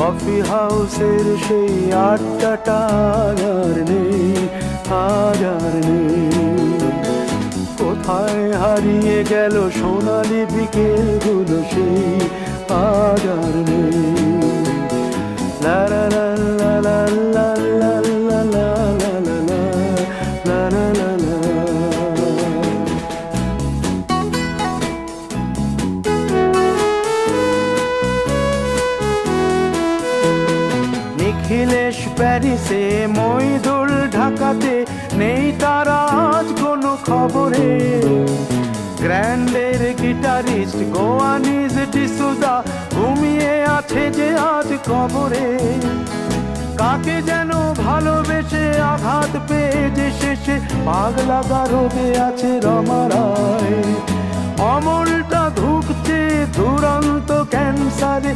Coffee হাউসের সেই আড্ডাটা আর নেই, আর নেই। কোথায় হারিয়ে গেল সোনালি বিকেলগুলো সেই আর নেই। লা লা লা লা লা লা লা লা লা লা লা লা লা লা। নিখিলেশ প্যারিসে, মইদুল ঢাকাতে, নেই তারা আজ কোনো খবরে। গ্র্যান্ডের গিটারিস্ট গোয়ানিজ ডিসুজা ঘুমিয়ে আছে যে আজ কবরে। কাকে যেন ভালোবেসে আঘাত পেয়ে যে শেষে পাগলা গারদে আছে রমা রায়। অমলটা ধুকছে দুরন্ত ক্যান্সারে।